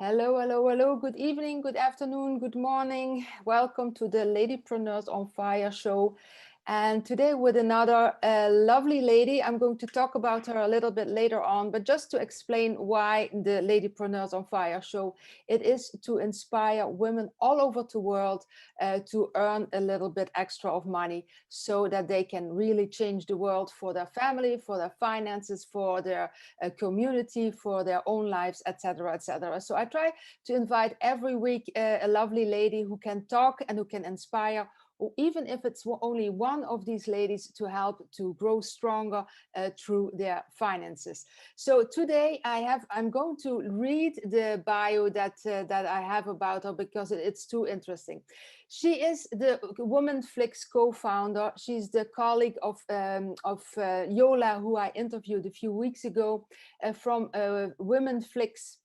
Hello, hello, hello. Good evening, good afternoon, good morning. Welcome to the Ladypreneurs on Fire show. And today with another lovely lady. I'm going to talk about her a little bit later on, but just to explain why the Ladypreneurs on Fire show, it is to inspire women all over the world to earn a little bit extra of money so that they can really change the world for their family, for their finances, for their community, for their own lives, etc., etc. So I try to invite every week a lovely lady who can talk and who can inspire, or even if it's only one of these ladies, to help to grow stronger through their finances. So today I'm going to read the bio that I have about her because it's too interesting. She is the Woman Flix co-founder. She's the colleague of Yola, who I interviewed a few weeks ago, from Women Flix.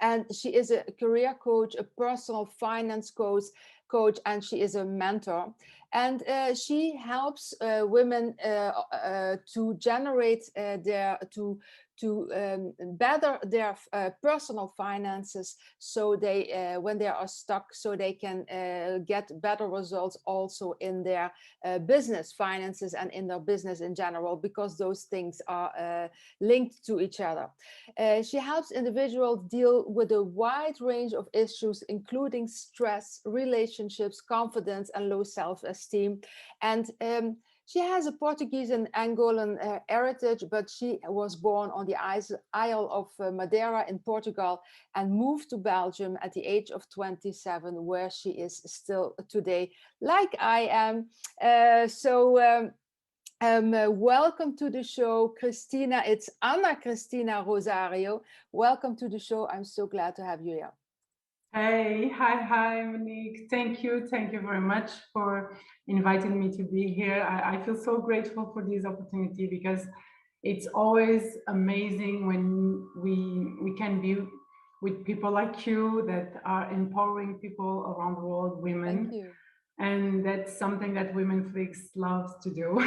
And she is a career coach, a personal finance coach, and she is a mentor. And she helps women to generate to better their personal finances, so they when they are stuck, so they can get better results also in their business finances and in their business in general, because those things are linked to each other. She helps individuals deal with a wide range of issues, including stress, relationships, confidence, and low self-esteem. And she has a Portuguese and Angolan heritage, but she was born on the Isle of Madeira in Portugal and moved to Belgium at the age of 27, where she is still today, like I am. Welcome to the show, Cristina. It's Ana Cristina Rosario. Welcome to the show. I'm so glad to have you here. Hey, hi, Monique. Thank you very much for inviting me to be here. I feel so grateful for this opportunity because it's always amazing when we can be with people like you that are empowering people around the world, women. Thank you. And that's something that Women Flix loves to do.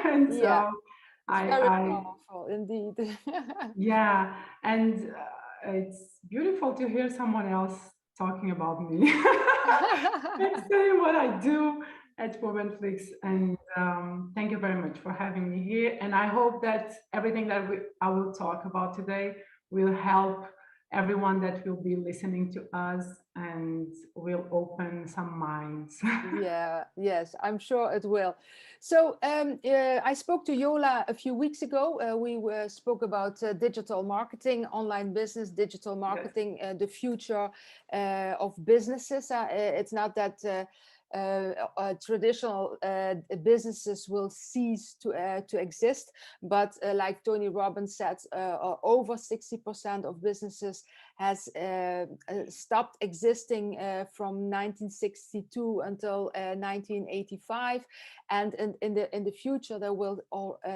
And Yeah, so it's very I powerful indeed. yeah, and it's beautiful to hear someone else talking about me and saying what I do at Flix. And thank you very much for having me here. And I hope that everything that I will talk about today will help everyone that will be listening to us and will open some minds. Yeah, yes, I'm sure it will. So I spoke to Yola a few weeks ago. We spoke about digital marketing, online business, digital Yes. marketing, the future of businesses. It's not that traditional businesses will cease to exist, but like Tony Robbins said, over 60% of businesses has stopped existing from 1962 until 1985, and in the future there will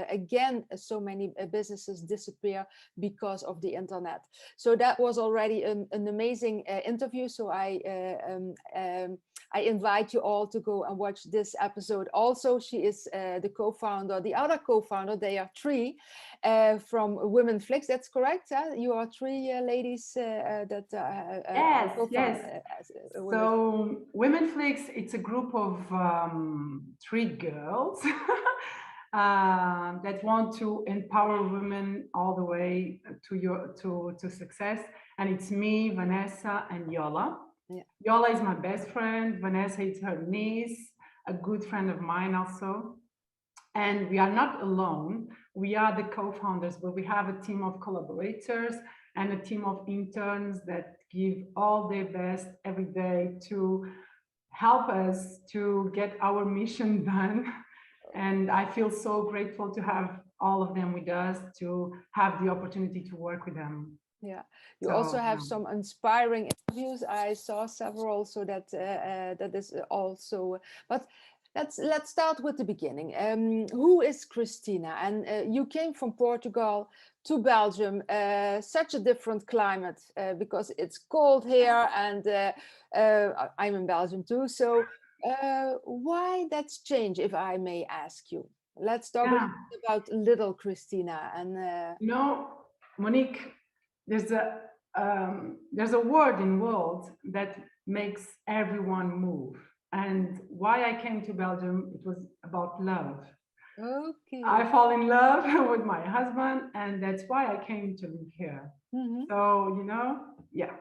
again so many businesses disappear because of the internet. So that was already an amazing interview. So I invite you all to go and watch this episode. Also, she is the co-founder, the other co-founder. They are three from Women Flix. That's correct. Huh? You are three ladies that Yes, co-found. yes. So Women Flix, it's a group of three girls that want to empower women all the way to success. And it's me, Vanessa, and Yola. Yeah. Yola is my best friend. Vanessa is her niece, a good friend of mine also. And we are not alone. We are the co-founders, but we have a team of collaborators and a team of interns that give all their best every day to help us to get our mission done. And I feel so grateful to have all of them with us, to have the opportunity to work with them. Yeah, you So, also have some inspiring interviews. I saw several, so that is also. But let's start with the beginning. Who is Cristina? And you came from Portugal to Belgium. Such a different climate because it's cold here, and I'm in Belgium too. So why that's change, if I may ask you? Let's talk a little bit about little Cristina and. Monique, there's there's a word in world that makes everyone move. And why I came to Belgium, it was about love. Okay. I fall in love with my husband, and that's why I came to live here. So, yeah,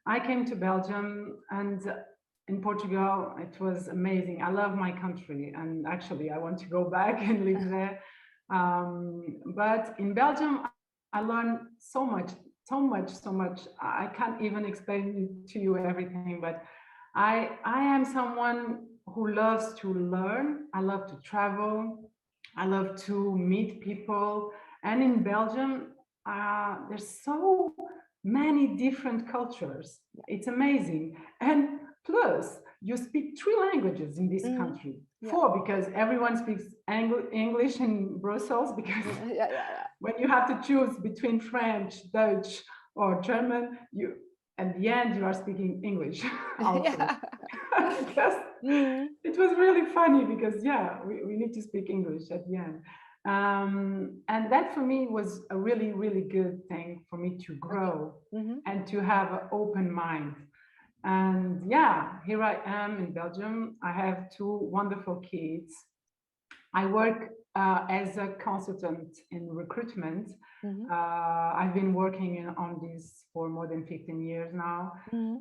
I came to Belgium, and in Portugal, it was amazing. I love my country, and actually, I want to go back and live there. But in Belgium, I learned so much, so much, so much. I can't even explain to you everything, but I am someone who loves to learn. I love to travel. I love to meet people. And in Belgium, there's so many different cultures. It's amazing. And plus, you speak three languages in this country. Four, because everyone speaks English in Brussels, because when you have to choose between French, Dutch, or German, you at the end you are speaking English also. Because it was really funny, because we need to speak English at the end. And that for me was a really, really good thing for me to grow and to have an open mind. And here I am in Belgium. I have two wonderful kids. I work as a consultant in recruitment. I've been working on this for more than 15 years now.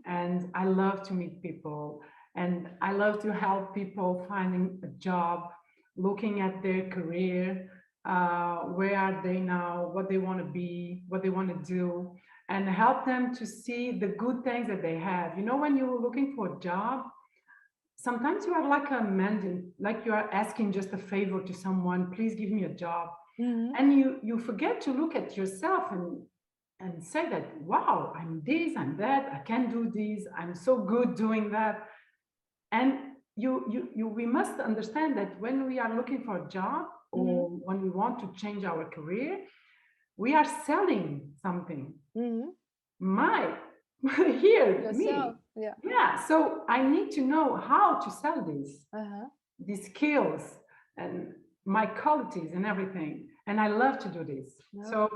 And I love to meet people. And I love to help people finding a job, looking at their career, where are they now, what they want to be, what they want to do, and help them to see the good things that they have. When you're looking for a job, sometimes you are like a man, like you are asking just a favor to someone, please give me a job. And you forget to look at yourself and say that, wow, I'm this, I'm that, I can do this, I'm so good doing that. And we must understand that when we are looking for a job, or when we want to change our career, we are selling something. Here, Yourself. me. So I need to know how to sell these skills and my qualities and everything. And I love to do this. So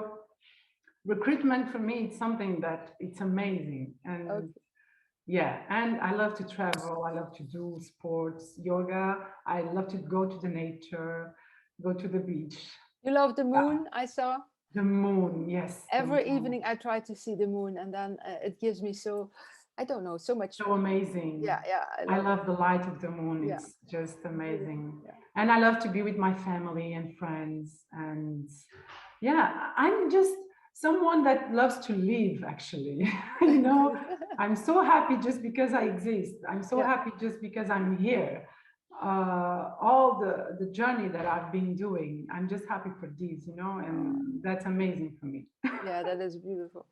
recruitment for me, it's something that it's amazing. And and I love to travel. I love to do sports, yoga. I love to go to the nature, go to the beach. You love the moon, I saw. The moon, yes. Every evening I try to see the moon, and then it gives me I don't know, so much. So amazing. Yeah. I love the light of the moon. It's just amazing. And I love to be with my family and friends. And I'm just someone that loves to live, actually. I'm so happy just because I exist. I'm so happy just because I'm here. All the journey that I've been doing, I'm just happy for this, and that's amazing for me. Yeah, that is beautiful.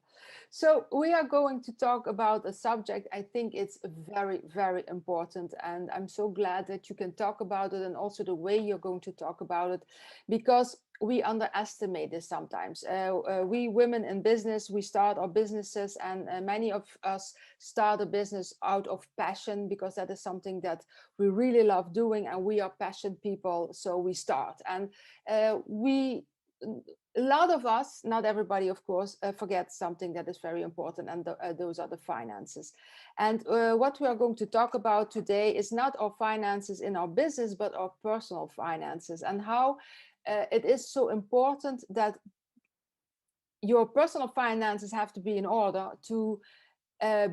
So we are going to talk about a subject. I think it's very, very important, and I'm so glad that you can talk about it, and also the way you're going to talk about it, because we underestimate this sometimes. We women in business, we start our businesses, and many of us start a business out of passion, because that is something that we really love doing, and we are passionate people, so we start. And a lot of us, not everybody, of course, forget something that is very important, and those are the finances. And what we are going to talk about today is not our finances in our business, but our personal finances, and how it is so important that your personal finances have to be in order to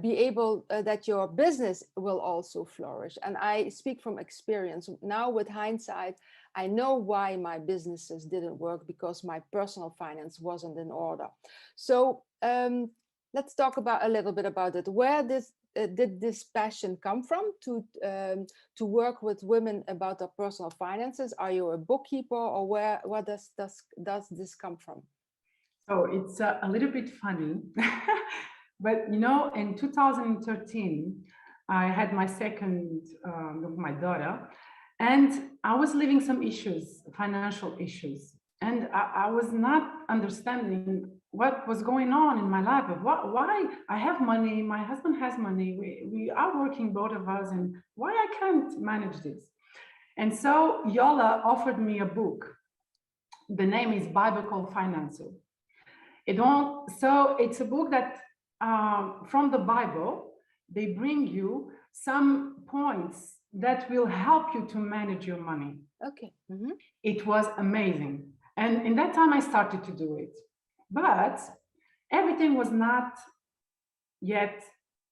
be able that your business will also flourish. And I speak from experience now. With hindsight, I know why my businesses didn't work, because my personal finance wasn't in order. So let's talk about a little bit about it. Where did this passion come from to work with women about their personal finances? Are you a bookkeeper, or where does this come from? So it's a little bit funny. But in 2013, I had my second, my daughter, and I was living some issues, financial issues, and I was not understanding what was going on in my life. Why I have money, my husband has money, we are working, both of us, and why I can't manage this. And so Yola offered me a book. The name is Biblical Financial. So it's a book that from the Bible, they bring you some points that will help you to manage your money. Okay. It was amazing. And in that time, I started to do it. But everything was not yet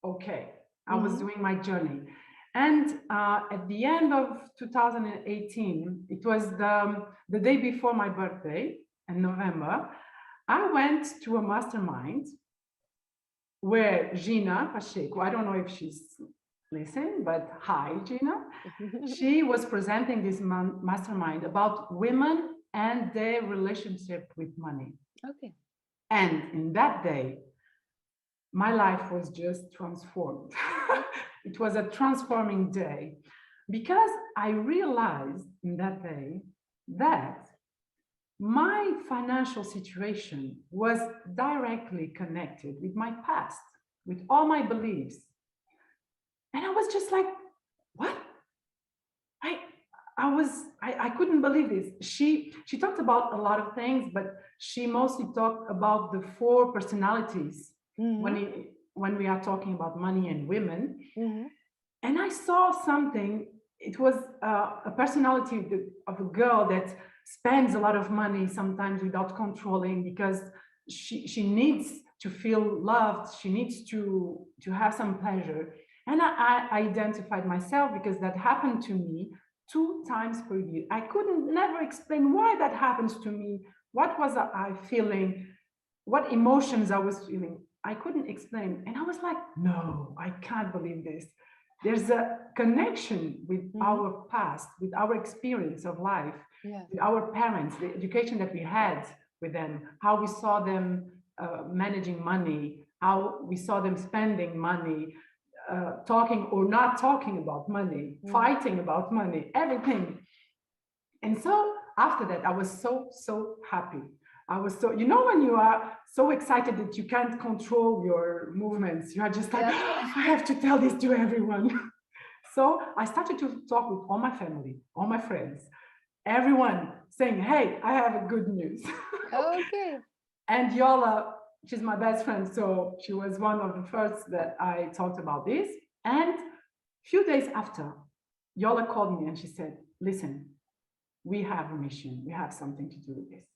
okay. I was doing my journey. And at the end of 2018, it was the day before my birthday in November, I went to a mastermind where Gina Pacheco, I don't know if she's listening, but hi, Gina. She was presenting this mastermind about women and their relationship with money. Okay. And in that day, my life was just transformed. It was a transforming day because I realized in that day that my financial situation was directly connected with my past, with all my beliefs. And I was just like, what? I couldn't believe this. She talked about a lot of things, but she mostly talked about the 4 personalities when we are talking about money and women. And I saw something. It was a personality of a girl that spends a lot of money sometimes without controlling because she needs to feel loved. She needs to have some pleasure. And I identified myself because that happened to me 2 times per year. I couldn't never explain why that happens to me. What was I feeling? What emotions I was feeling? I couldn't explain. And I was like, no, I can't believe this. There's a connection with our past, with our experience of life, with our parents, the education that we had with them, how we saw them managing money, how we saw them spending money, talking or not talking about money, fighting about money, everything. And so after that, I was so happy. I was so, you know, when you are so excited that you can't control your movements, you are just like, I have to tell this to everyone. So I started to talk with all my family, all my friends, everyone saying, hey, I have a good news. Okay. And Yola, she's my best friend, so she was one of the first that I talked about this. And a few days after, Yola called me and she said, listen, we have a mission. We have something to do with this.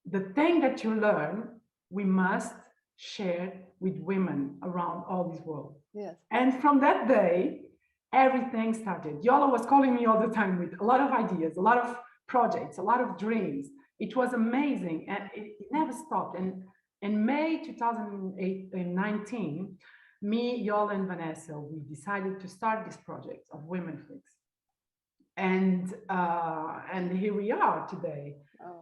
The thing that you learn, we must share with women around all this world. Yes. And from that day, everything started. Yola was calling me all the time with a lot of ideas, a lot of projects, a lot of dreams. It was amazing and it never stopped. And in May 2019, me, Yola, and Vanessa, we decided to start this project of Women Flix. And here we are today.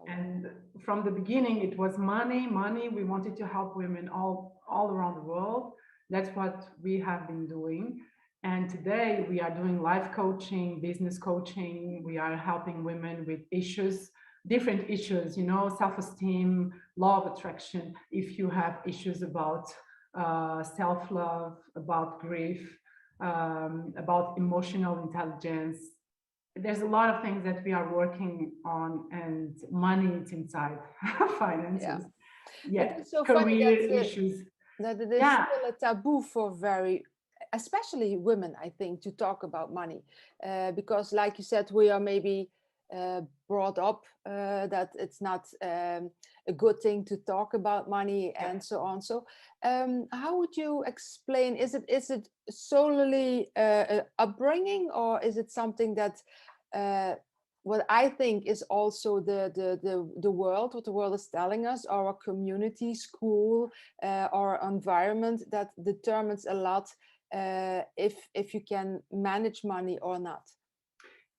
And from the beginning, it was money. We wanted to help women all around the world. That's what we have been doing. And today we are doing life coaching, business coaching. We are helping women with issues, different issues, you know, self-esteem, law of attraction. If you have issues about self-love, about grief, about emotional intelligence, there's a lot of things that we are working on, and money is inside finances. Yeah. It's so career funny issues. that it is still a taboo for especially women, I think, to talk about money, because, like you said, we are maybe brought up that it's not a good thing to talk about money and so on. So how would you explain, is it solely upbringing, or is it something that what I think is also the world, what the world is telling us, our community, school, our environment, that determines a lot if you can manage money or not?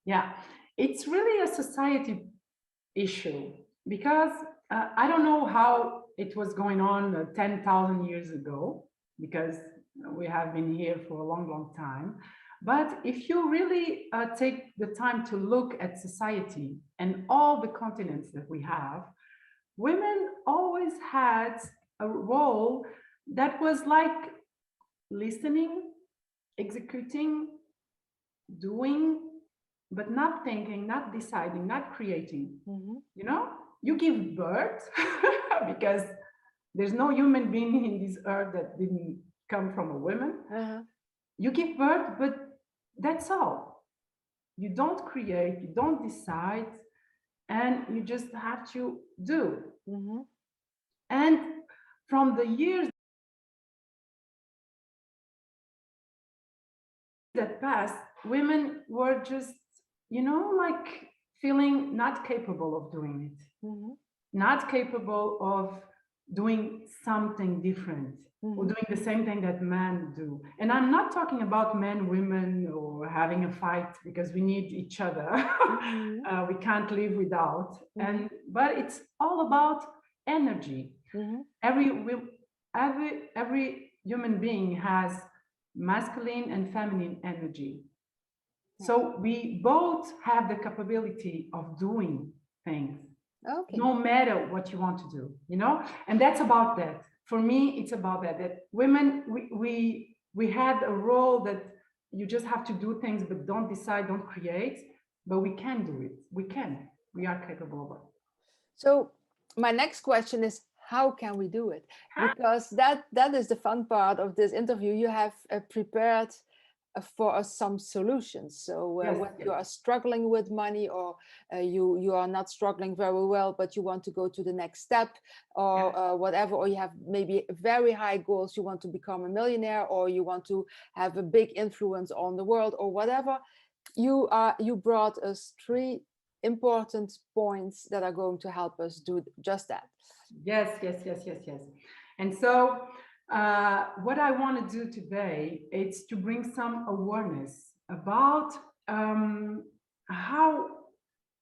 Yeah, it's really a society issue because I don't know how it was going on 10,000 years ago, because we have been here for a long time. But if you really take the time to look at society and all the continents that we have, women always had a role that was like listening, executing, doing, but not thinking, not deciding, not creating. You know, you give birth because There's no human being in this earth that didn't come from a woman. You give birth, but that's all. You don't create, you don't decide, and you just have to do. And from the years that passed, women were just, like feeling not capable of doing it, not capable of doing something different, or doing the same thing that men do. And I'm not talking about men, women, or having a fight, because we need each other. We can't live without. But it's all about energy. Every human being has masculine and feminine energy. So we both have the capability of doing things, no matter what you want to do, and that's about that. For me, it's about that women, we had a role that you just have to do things, but don't decide, don't create. But we can do it. We are capable of it. So my next question is, how can we do it? Because that is the fun part of this interview. You have prepared for us some solutions. So when you are struggling with money, or you are not struggling very well, but you want to go to the next step, or whatever, or you have maybe very high goals, you want to become a millionaire, or you want to have a big influence on the world, or whatever, you brought us 3 important points that are going to help us do just that. Yes. And so what I want to do today is to bring some awareness about how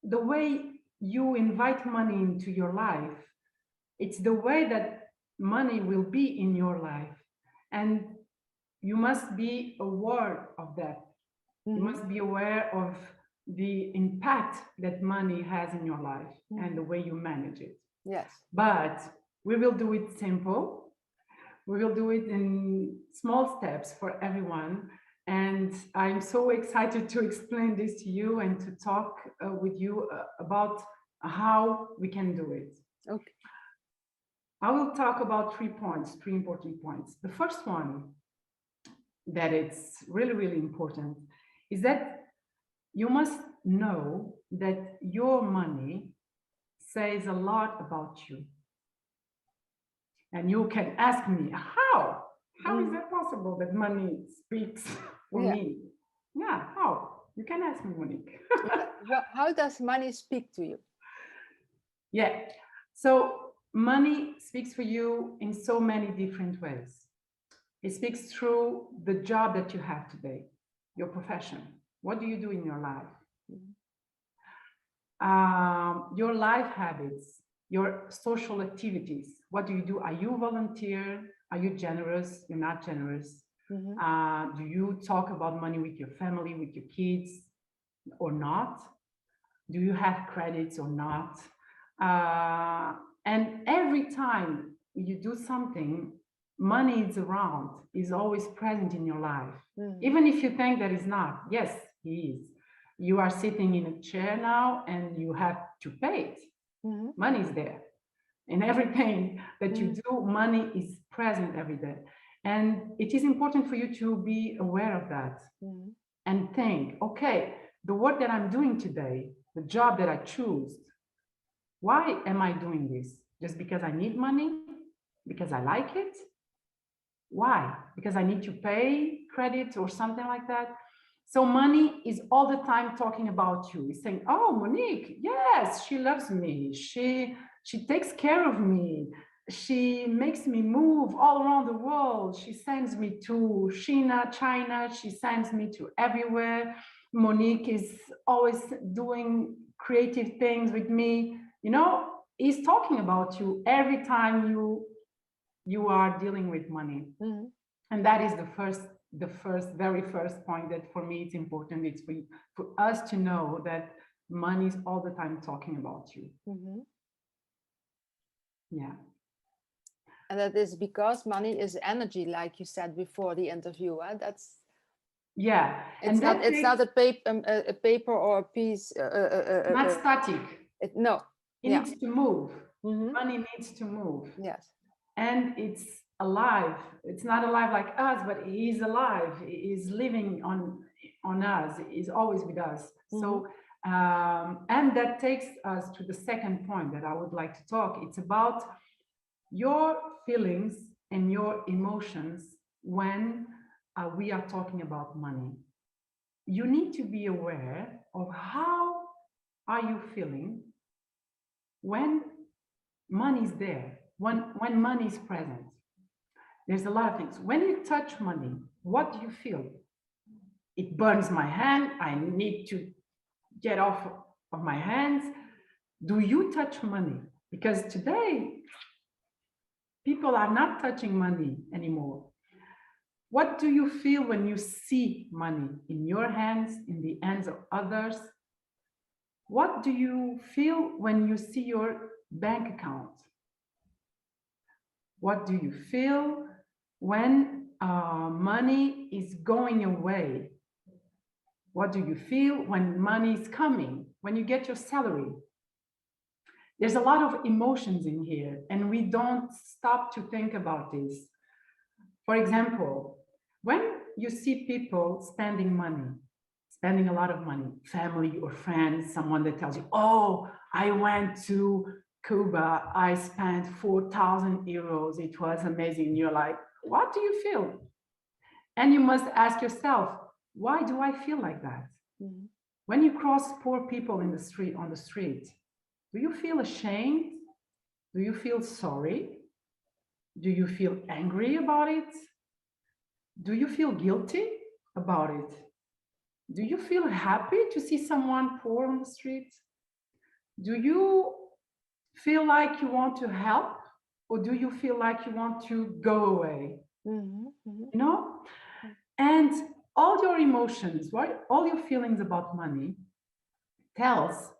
the way you invite money into your life, it's the way that money will be in your life. And you must be aware of that. You must be aware of the impact that money has in your life and the way you manage it. Yes. But we will do it simple. We will do it in small steps for everyone. And I'm so excited to explain this to you and to talk with you about how we can do it. Okay. I will talk about 3 points, 3 important points. The first one that it's really, really important is that you must know that your money says a lot about you. And you can ask me, how? How is that possible that money speaks for me? Yeah, how? You can ask me, Monique. How does money speak to you? Yeah, so money speaks for you in so many different ways. It speaks through the job that you have today, your profession. What do you do in your life? Your life habits, your social activities. What do you do? Are you volunteer? Are you generous? You're not generous. Do you talk about money with your family, with your kids, or not? Do you have credits or not? And every time you do something, money is around, is always present in your life. Even if you think that is not. Yes, he is. You are sitting in a chair now and you have to pay it. Money is there. In everything that you do, money is present every day. And it is important for you to be aware of that and think, okay, the work that I'm doing today, the job that I choose, why am I doing this? Just because I need money? Because I like it? Why? Because I need to pay credit or something like that? So money is all the time talking about you. It's saying, oh, Monique, yes, she loves me. She takes care of me. She makes me move all around the world. She sends me to China. She sends me to everywhere. Monique is always doing creative things with me. He's talking about you every time you are dealing with money. And that is the very first point that for me it's important. It's for us to know that money is all the time talking about you. Yeah. And that is because money is energy, like you said before the interview. That's It's not a paper or a piece. Not static. No. It needs to move. Money needs to move. Yes. and it's alive. It's not alive like us, but he is alive. He is living on us. He is always with us. So, and that takes us to the second point that I would like to talk. It's about your feelings and your emotions when we are talking about money. You need to be aware of how are you feeling when money is there, when money is present. There's a lot of things. When you touch money, what do you feel? It burns my hand. I need to get off of my hands. Do you touch money? Because today, people are not touching money anymore. What do you feel when you see money in your hands, in the hands of others? What do you feel when you see your bank account? What do you feel when money is going away? What do you feel when money is coming, when you get your salary? There's a lot of emotions in here, and we don't stop to think about this. For example, when you see people spending money, spending a lot of money, family or friends, someone that tells you, oh, I went to Cuba, I spent 4,000 euros, it was amazing. And you're like, what do you feel? And you must ask yourself, why do I feel like that? Mm-hmm. When you cross poor people in the street, on the street, do you feel ashamed? Do you feel sorry? Do you feel angry about it? Do you feel guilty about it? Do you feel happy to see someone poor on the street? Do you feel like you want to help, or do you feel like you want to go away? Mm-hmm, mm-hmm. You know? And all your emotions, right? All your feelings about money tells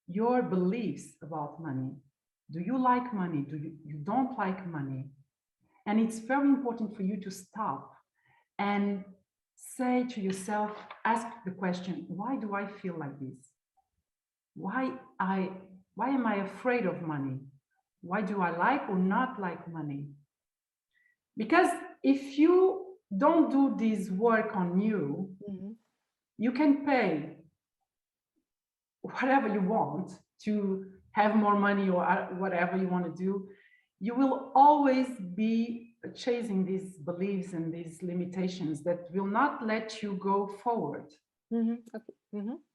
your beliefs about money. Do you like money? Do you don't like money? And it's very important for you to stop and say to yourself, ask the question, why do I feel like this? Why am I afraid of money? Why do I like or not like money? Because if you don't do this work on you, you can pay whatever you want to have more money or whatever you want to do. You will always be chasing these beliefs and these limitations that will not let you go forward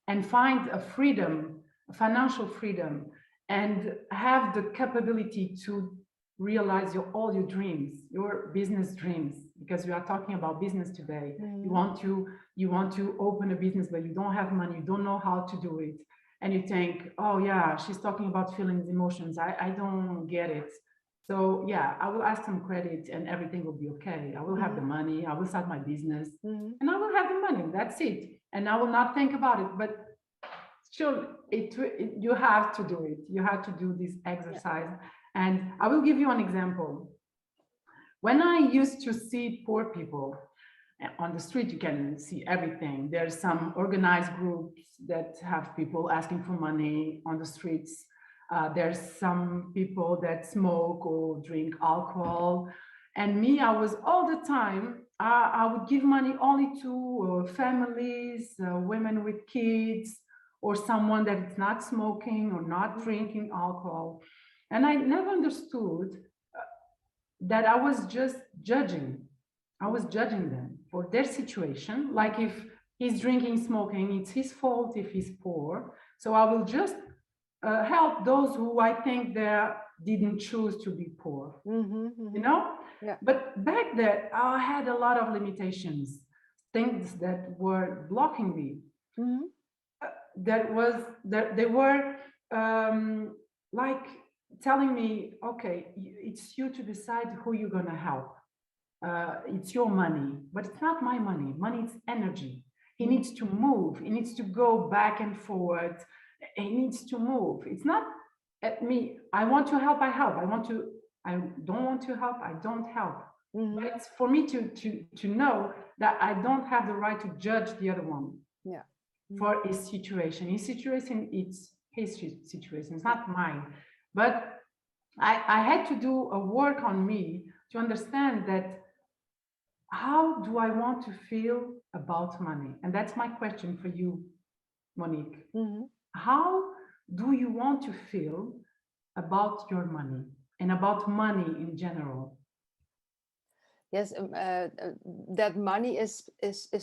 and find a freedom, a financial freedom, and have the capability to realize all your dreams, your business dreams, because we are talking about business today. You want to open a business, but you don't have money, you don't know how to do it. And you think, oh yeah, she's talking about feelings, emotions. I don't get it. So yeah, I will ask some credit and everything will be okay. I will have the money, I will start my business and I will have the money, that's it. And I will not think about it, but sure, you have to do it. You have to do this exercise. And I will give you an example. When I used to see poor people on the street, you can see everything. There's some organized groups that have people asking for money on the streets. There's some people that smoke or drink alcohol. And me, I was all the time, I would give money only to families, women with kids, or someone that is not smoking or not drinking alcohol. And I never understood that I was just judging. I was judging them for their situation. Like if he's drinking, smoking, it's his fault if he's poor. So I will just help those who I think they didn't choose to be poor, you know? Yeah. But back then, I had a lot of limitations, things that were blocking me. They were like telling me, okay, it's you to decide who you're gonna help. It's your money, but it's not my money. Money is energy. He needs to move. He needs to go back and forward. He needs to move. It's not at me. I want to help, I help. I don't want to help, I don't help. But it's for me to know that I don't have the right to judge the other one. Yeah. For his situation. His situation, it's his situation, it's not mine. But I had to do a work on me to understand that how do I want to feel about money? And that's my question for you, Monique. Mm-hmm. How do you want to feel about your money and about money in general? Yes, that money is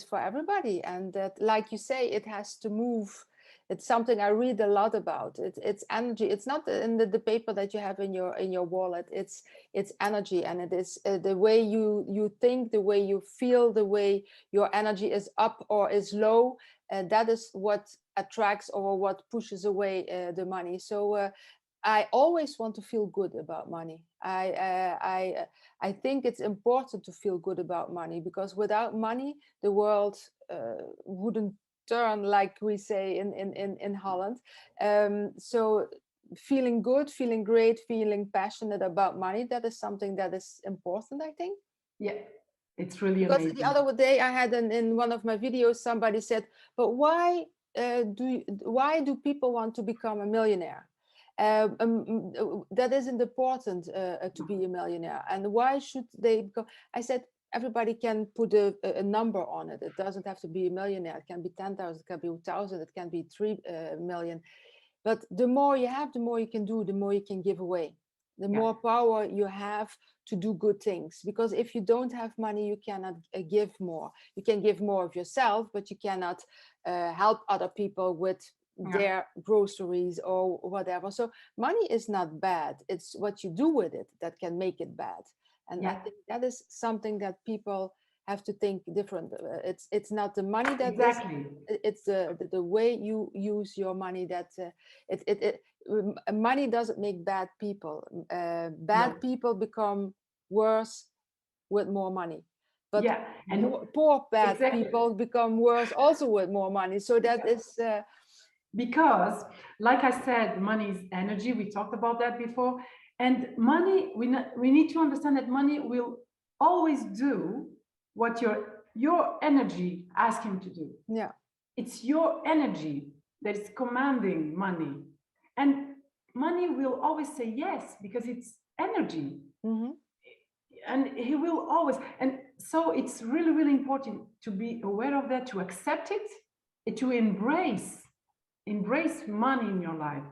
for everybody, and that, like you say, it has to move. It's something I read a lot about. It's energy. It's not in the paper that you have in your wallet. It's energy, and it is the way you think, the way you feel, the way your energy is up or is low. That is what attracts or what pushes away the money. So I always want to feel good about money. I think it's important to feel good about money, because without money, the world wouldn't turn, like we say in Holland. So feeling good, feeling great, feeling passionate about money, that is something that is important, I think. Yeah, it's really Because the amazing. other day I had in one of my videos, somebody said, but why do people want to become a millionaire? That isn't important to be a millionaire. And why should they go? I said, everybody can put a number on it. It doesn't have to be a millionaire. It can be 10,000, it can be 1,000, it can be 3 million. But the more you have, the more you can do, the more you can give away, the Yeah. more power you have to do good things. Because if you don't have money, you cannot give more. You can give more of yourself, but you cannot help other people with their groceries or whatever. So money is not bad. It's what you do with it that can make it bad. And I think that is something that people have to think different. It's not the money that Exactly. it's the way you use your money that money doesn't make bad people. Bad people become worse with more money, but Yeah, and poor bad exactly. people become worse also with more money. So that is because, like I said, money is energy. We talked about that before. And money, we need to understand that money will always do what your energy asks him to do. yeah. It's your energy that is commanding money. And money will always say yes because it's energy. Mm-hmm. And he will always. And so it's really, really important to be aware of that, to accept it, and to embrace money in your life.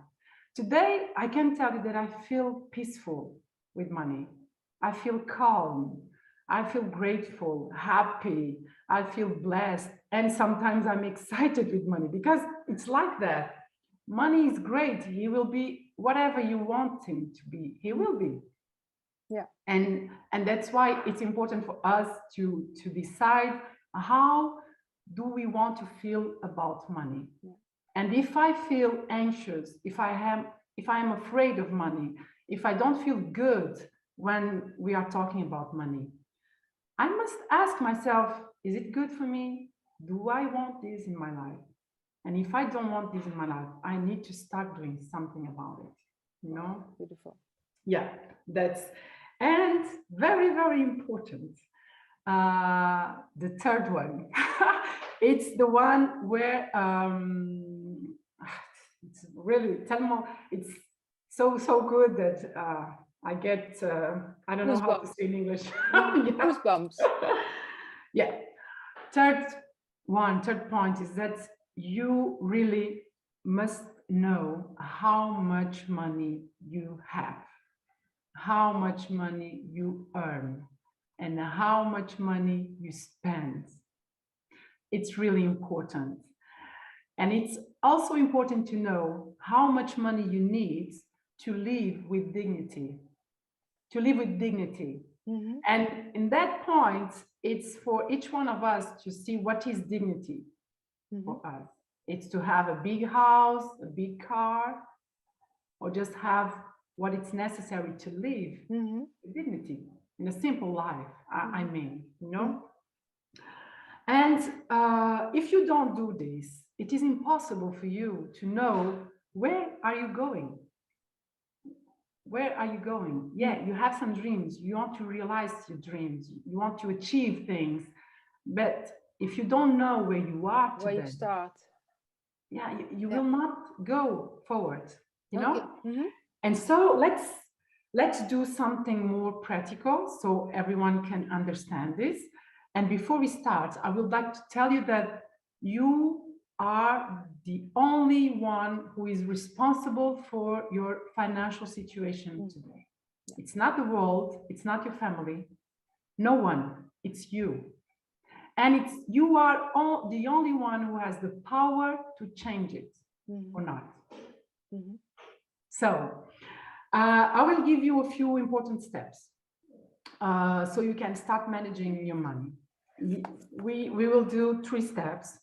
Today, I can tell you that I feel peaceful with money. I feel calm. I feel grateful, happy. I feel blessed. And sometimes I'm excited with money because it's like that. Money is great. He will be whatever you want him to be. He will be. Yeah. And that's why it's important for us to decide how do we want to feel about money. Yeah. And if I feel anxious, if I am afraid of money, if I don't feel good when we are talking about money, I must ask myself, is it good for me? Do I want this in my life? And if I don't want this in my life, I need to start doing something about it. You know? Beautiful. Yeah, that's, and very, very important. The third one, it's the one where it's really, tell more, it's so good that I get, I don't know how to say in English. Goosebumps. Yeah. Third point is that you really must know how much money you have, how much money you earn, and how much money you spend. It's really important. And it's also important to know how much money you need to live with dignity, to live with dignity. Mm-hmm. And in that point, it's for each one of us to see what is dignity for us. It's to have a big house, a big car, or just have what is necessary to live with dignity in a simple life, I mean, you know? And if you don't do this, it is impossible for you to know where are you going? Where are you going? Yeah, you have some dreams. You want to realize your dreams. You want to achieve things. But if you don't know where you are today, where you start, you will not go forward, you know? Mm-hmm. And so let's do something more practical so everyone can understand this. And before we start, I would like to tell you that you are the only one who is responsible for your financial situation today. It's not the world, it's not your family, no one, it's you. And you are the only one who has the power to change it or not. So I will give you a few important steps so you can start managing your money. We will do 3 steps.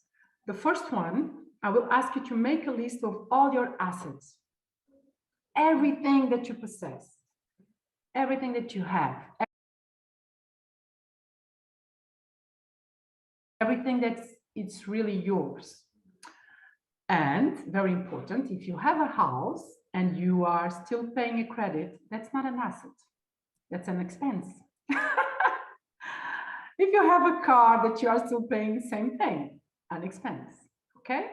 The first one, I will ask you to make a list of all your assets, everything that you possess, everything that you have, everything it's really yours. And very important, if you have a house and you are still paying a credit, that's not an asset, that's an expense. If you have a car that you are still paying the same thing, an expense, okay?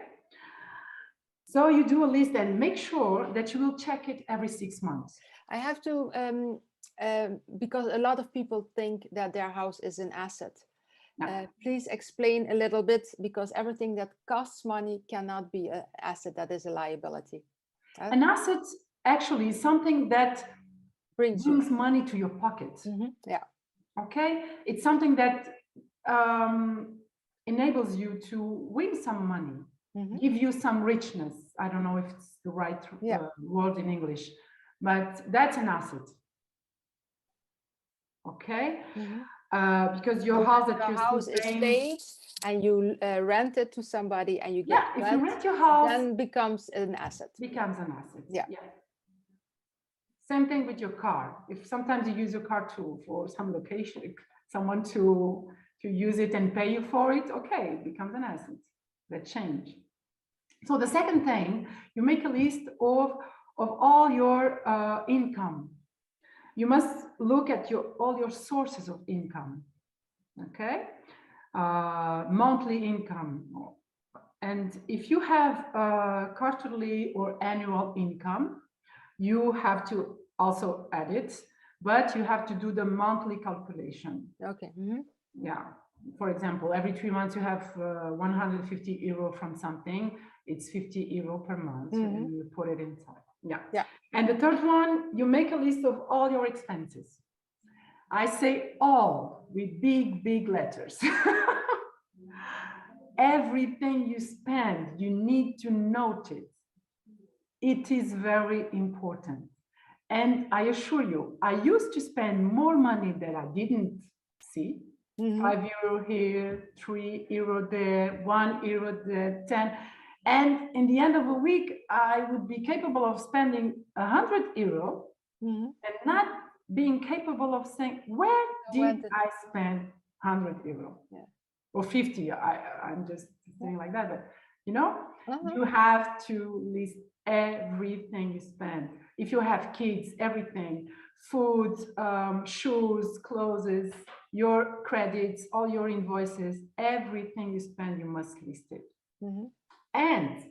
So you do a list and make sure that you will check it every 6 months. I have to, because a lot of people think that their house is an asset. No. Please explain a little bit, because everything that costs money cannot be an asset, that is a liability. An asset actually is something that brings money to your pocket. Yeah. Okay, it's something that enables you to win some money, give you some richness. I don't know if it's the right word in English, but that's an asset. Okay, because your house that you're house still paying, is paid and you rent it to somebody and you get if you rent your house, then becomes an asset. Becomes an asset. Yeah. Same thing with your car. If sometimes you use your car for some location, someone to use it and pay you for it, okay, it becomes an asset. That change. So the second thing, you make a list of all your income. You must look at all your sources of income. Okay, monthly income. And if you have quarterly or annual income, you have to also add it, but you have to do the monthly calculation. Okay. Yeah. For example, every 3 months you have 150 euro from something. It's 50 euro per month, and you put it inside. Yeah. And the third one, you make a list of all your expenses. I say all with big letters. Everything you spend, you need to note it. It is very important. And I assure you, I used to spend more money that I didn't see. 5 euro here, 3 euro there, 1 euro there, 10. And in the end of the week, I would be capable of spending 100 euro and not being capable of saying, where did I spend 100 euro? Yeah. Or 50, I'm just saying like that, but you know, you have to list everything you spend. If you have kids, everything, food, shoes, clothes, your credits, all your invoices, everything you spend, you must list it. And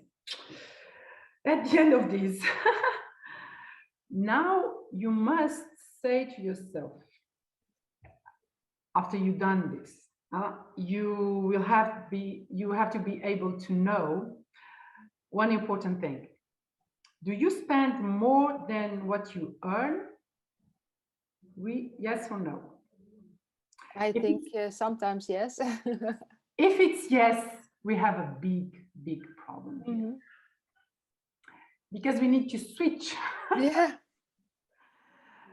at the end of this, now you must say to yourself, after you've done this, you have to be able to know one important thing. Do you spend more than what you earn? Yes or no? I think sometimes yes. If it's yes, we have a big problem here. Because we need to switch. Yeah.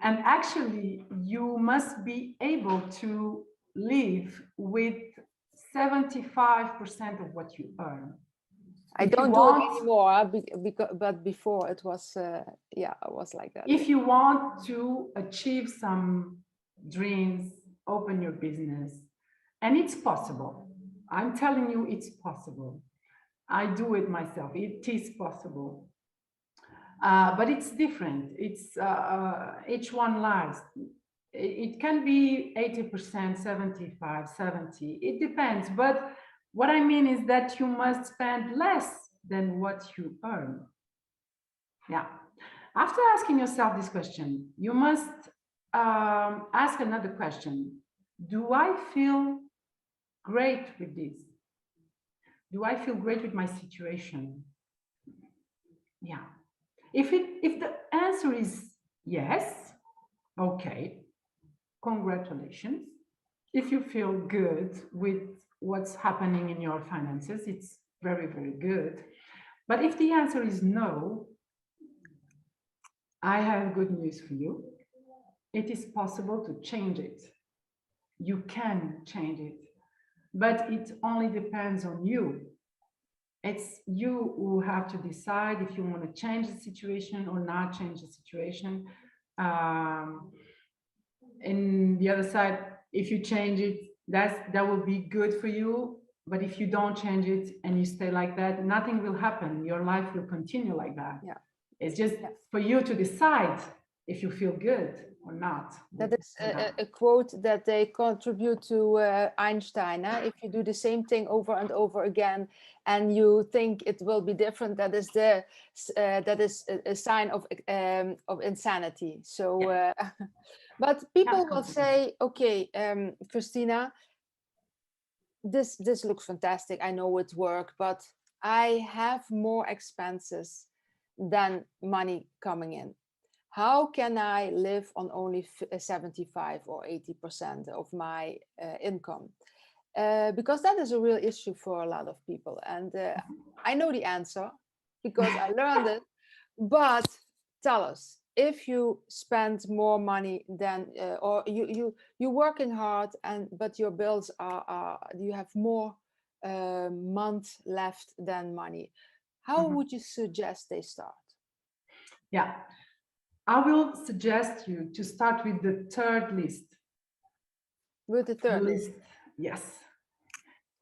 And actually, you must be able to live with 75% of what you earn. I don't do it anymore, but before it was, it was like that. If you want to achieve some dreams, open your business, and it's possible. I'm telling you, it's possible. I do it myself. It is possible. But it's different. It's each one lies. It can be 80%, 75, 70. It depends. But what I mean is that you must spend less than what you earn. Yeah. After asking yourself this question, you must ask another question. Do I feel great with this? Do I feel great with my situation? Yeah. If the answer is yes, okay, congratulations. If you feel good with what's happening in your finances, it's very, very good. But if the answer is no, I have good news for you. It is possible to change it. You can change it, but it only depends on you. It's you who have to decide if you want to change the situation or not change the situation. And the other side, if you change it, that will be good for you. But if you don't change it and you stay like that, nothing will happen. Your life will continue like that. Yeah. It's just for you to decide if you feel good or not. That is a quote that they contribute to Einstein. If you do the same thing over and over again, and you think it will be different, that is a sign of insanity. So, but people will say, "Okay, Cristina, this looks fantastic. I know it's work, but I have more expenses than money coming in. How can I live on only 75 or 80% of my income?" Because that is a real issue for a lot of people. And I know the answer because I learned it. But tell us, if you spend more money than, or you're working hard, but your bills are you have more months left than money, how would you suggest they start? Yeah. I will suggest you to start with the third list. With the third list, yes.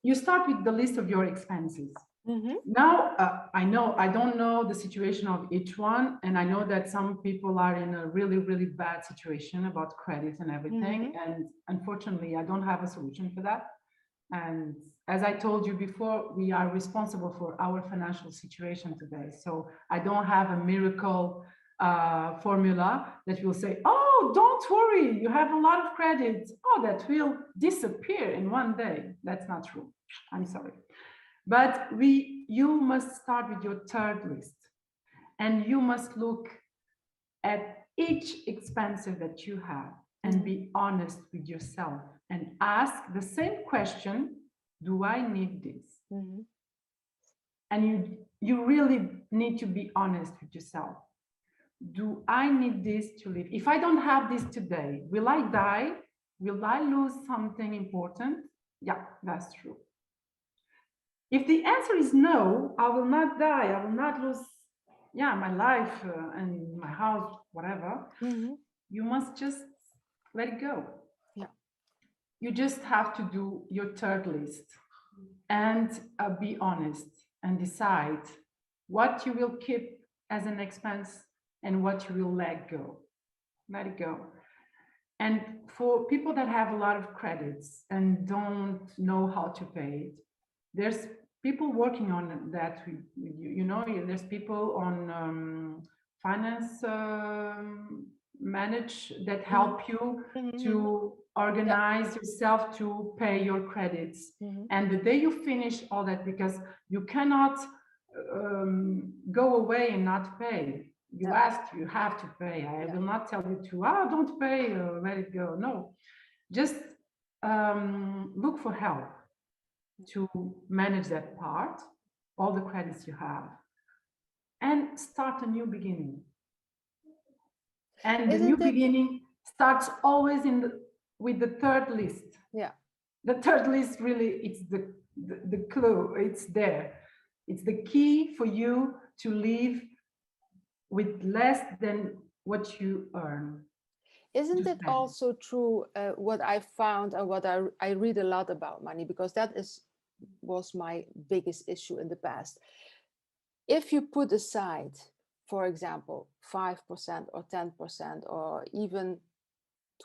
You start with the list of your expenses. Mm-hmm. Now, I don't know the situation of each one, and I know that some people are in a really, really bad situation about credit and everything. Mm-hmm. And unfortunately, I don't have a solution for that. And as I told you before, we are responsible for our financial situation today. So I don't have a miracle formula that will say, "Oh, don't worry, you have a lot of credit. Oh, that will disappear in one day." That's not true. I'm sorry. But you must start with your third list, and you must look at each expense that you have and be honest with yourself and ask the same question: do I need this? Mm-hmm. And you really need to be honest with yourself. Do I need this to live? If I don't have this today, will I die? Will I lose something important? Yeah, that's true. If the answer is no, I will not die. I will not lose, my life and my house, whatever. Mm-hmm. You must just let it go. Yeah. You just have to do your third list and be honest and decide what you will keep as an expense and what you will let go. Let it go. And for people that have a lot of credits and don't know how to pay it, there's people working on that. There's people on finance manage that help you to organize yourself to pay your credits. And the day you finish all that, because you cannot go away and not pay. You asked, you have to pay. I will not tell you to, don't pay, let it go. No, just look for help to manage that part, all the credits you have, and start a new beginning. And the new beginning starts always with the third list. Yeah. The third list really, it's the clue, it's there. It's the key for you to live with less than what you earn. Isn't it also true what I found and what I read a lot about money, because that was my biggest issue in the past. If you put aside, for example, 5% or 10% or even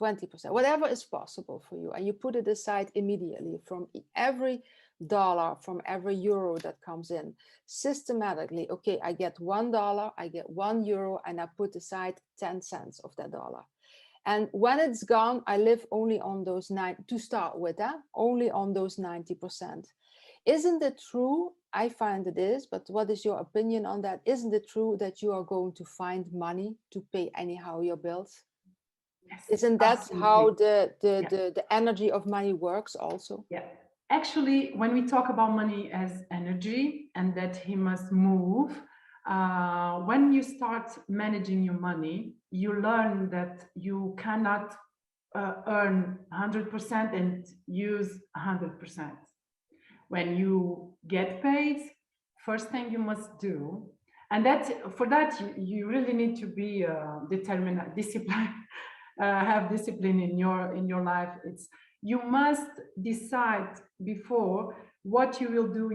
20%, whatever is possible for you, and you put it aside immediately from every dollar from every euro that comes in systematically. Okay, I get $1, I get €1, and I put aside 10 cents of that dollar. And when it's gone, I live only on those to start with, only on those 90%. Isn't it true? I find it is, but what is your opinion on that? Isn't it true that you are going to find money to pay anyhow your bills? Yes, isn't that absolutely. how the energy of money works also? Yeah. Actually, when we talk about money as energy and that he must move, when you start managing your money, you learn that you cannot earn 100% and use 100%. When you get paid, first thing you must do, and for that you really need to be determined, disciplined, have discipline in your life. You must decide before what you will do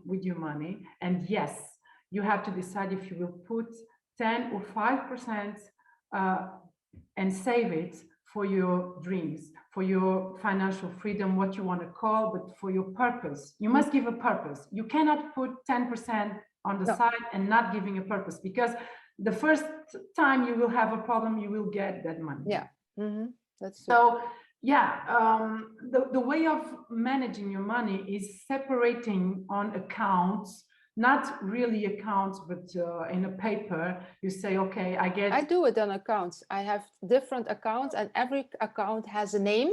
with your money. And yes, you have to decide if you will put 10 or 5% and save it for your dreams, for your financial freedom, what you want to call, but for your purpose. You must give a purpose. You cannot put 10% on the side and not giving a purpose, because the first time you will have a problem, you will get that money. Yeah, that's true. So yeah, the way of managing your money is separating on accounts, not really accounts, but in a paper. You say, okay, I do it on accounts. I have different accounts, and every account has a name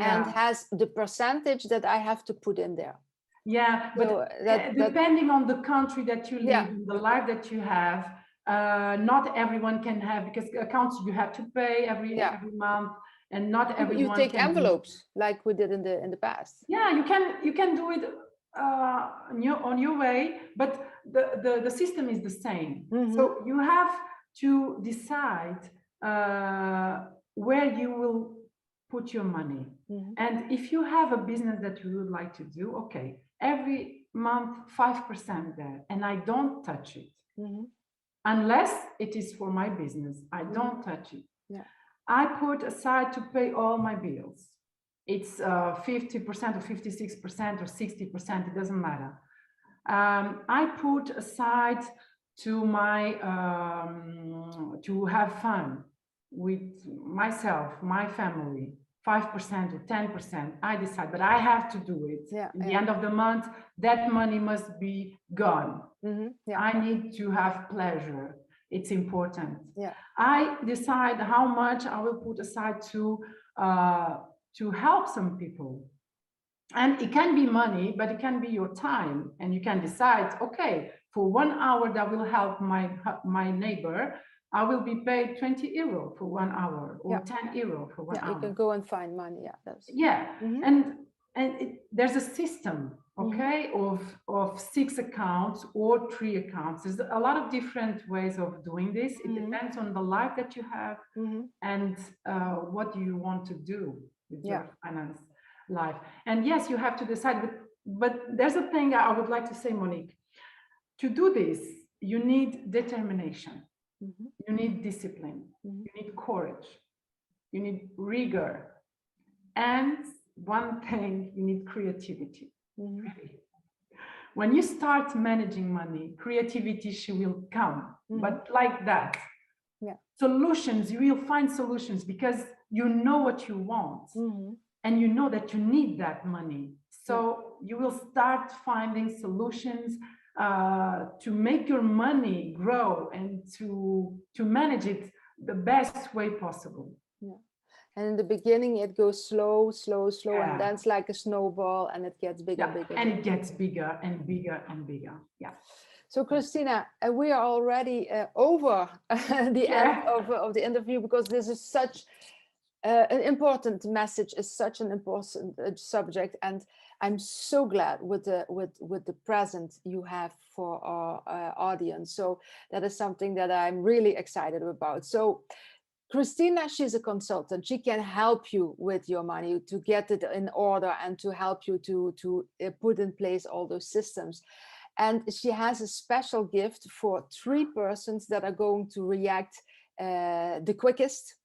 and has the percentage that I have to put in there. Yeah, but so depending on the country that you live in, the life that you have, not everyone can have, because accounts you have to pay every month, and not everyone. You take envelopes like we did in the past. Yeah, you can do it on your way, but the system is the same. So you have to decide where you will put your money. And if you have a business that you would like to do, okay, every month 5% there, and I don't touch it unless it is for my business. I don't touch it. I put aside to pay all my bills. It's 50% or 56% or 60%, it doesn't matter. I put aside to to have fun with myself, my family, 5% or 10%. I decide, but I have to do it. At the end of the month, that money must be gone. I need to have pleasure. It's important. I decide how much I will put aside to help some people. And it can be money, but it can be your time. And you can decide, okay, for 1 hour that will help my neighbor, I will be paid €20 for 1 hour, or €10 for 1 hour. You can go and find money. And there's a system, okay, of 6 accounts or 3 accounts. There's a lot of different ways of doing this. It depends on the life that you have and what do you want to do with your finance life. And yes, you have to decide, but there's a thing I would like to say, Monique. To do this, you need determination, you need discipline, you need courage, you need rigor, and one thing, you need creativity. Really. When you start managing money, creativity, she will come, but like that. Solutions, you will find solutions, because you know what you want. And you know that you need that money. So you will start finding solutions to make your money grow and to manage it the best way possible. And in the beginning, it goes slow, and then it's like a snowball, and it gets bigger, bigger. And it gets bigger and bigger and bigger. So, Cristina, we are already over the end of the interview, because this is such an important message, is such an important subject, and I'm so glad with the present you have for our audience. So that is something that I'm really excited about. So Cristina, she's a consultant. She can help you with your money to get it in order and to help you to put in place all those systems. And she has a special gift for 3 persons that are going to react the quickest.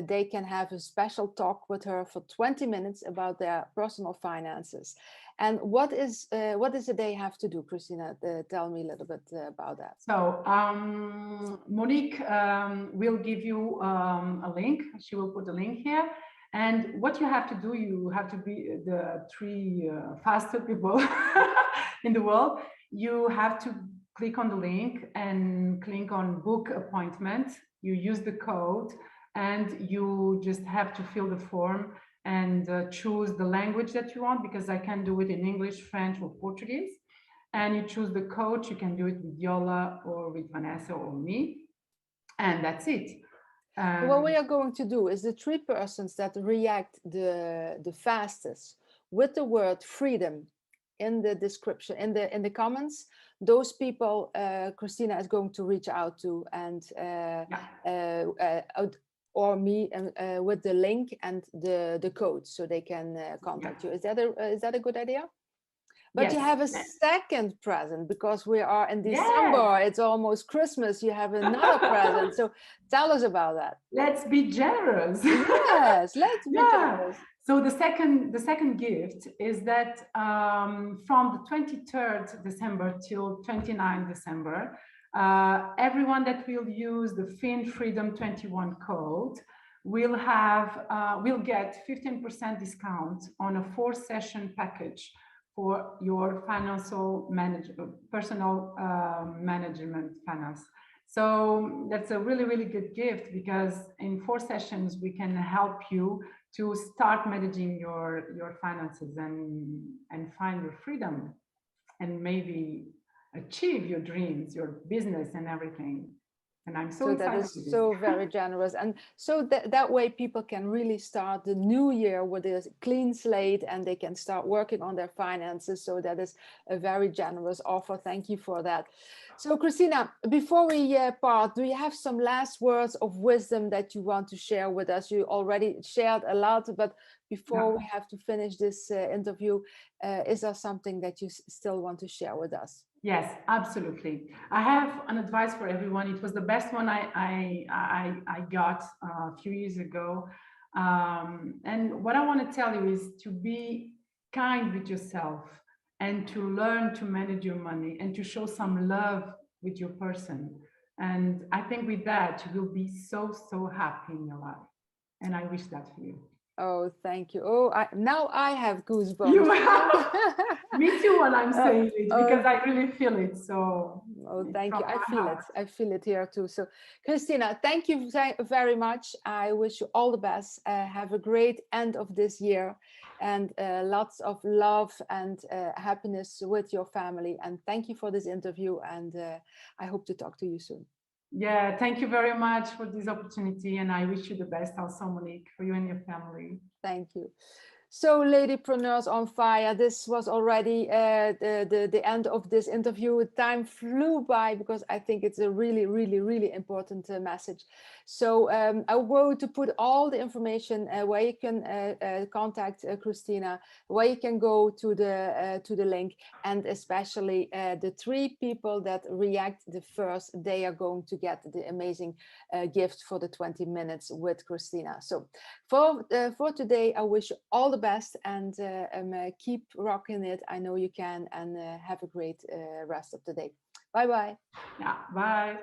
they can have a special talk with her for 20 minutes about their personal finances. And what is it they have to do, Cristina? Tell me a little bit about that. So Monique will give you a link. She will put a link here. And what you have to do, you have to be the three faster people in the world. You have to click on the link and click on book appointment. You use the code and you just have to fill the form and choose the language that you want, because I can do it in English, French, or Portuguese. And you choose the coach. You can do it with Yola or with Vanessa or me. And that's it. So what we are going to do is the 3 persons that react the fastest with the word freedom in the description, in the comments, those people Cristina is going to reach out to, and or me with the link and the code, so they can contact you. Is that a good idea? But yes, you have a second present, because we are in December. Yes. It's almost Christmas. You have another present. So tell us about that. Let's be generous. Yes, let's be generous. So the second gift is that from the 23rd December till 29th December, everyone that will use the Fin Freedom 21 code will get 15% discount on a 4-session package for your personal management finance. So that's a really, really good gift, because in 4 sessions, we can help you to start managing your finances and find your freedom, and maybe achieve your dreams, your business and everything. And I'm so excited. That is so very generous. And so that way people can really start the new year with a clean slate, and they can start working on their finances. So that is a very generous offer. Thank you for that. So Cristina, before we part, do you have some last words of wisdom that you want to share with us? You already shared a lot, but before we have to finish this interview, is there something that you still want to share with us? Yes, absolutely. I have an advice for everyone. It was the best one I got a few years ago. And what I want to tell you is to be kind with yourself, and to learn to manage your money, and to show some love with your person. And I think with that, you will be so, so happy in your life. And I wish that for you. Oh, thank you. Oh, now I have goosebumps. You have. Me too when I'm saying it, because I really feel it. So. Oh, thank you. I feel it. I feel it here too. So, Cristina, thank you very much. I wish you all the best. Have a great end of this year, and lots of love and happiness with your family. And thank you for this interview. And I hope to talk to you soon. Yeah, thank you very much for this opportunity, and I wish you the best also, Monique, for you and your family. Thank you. So, Ladypreneurs on Fire, this was already the end of this interview. Time flew by, because I think it's a really, really, really important message. So I'm going to put all the information where you can contact Cristina, where you can go to the link, and especially the 3 people that react the first, they are going to get the amazing gift for the 20 minutes with Cristina. So for today, I wish you all the best, and keep rocking it. I know you can, and have a great rest of the day. Bye bye. Yeah, bye.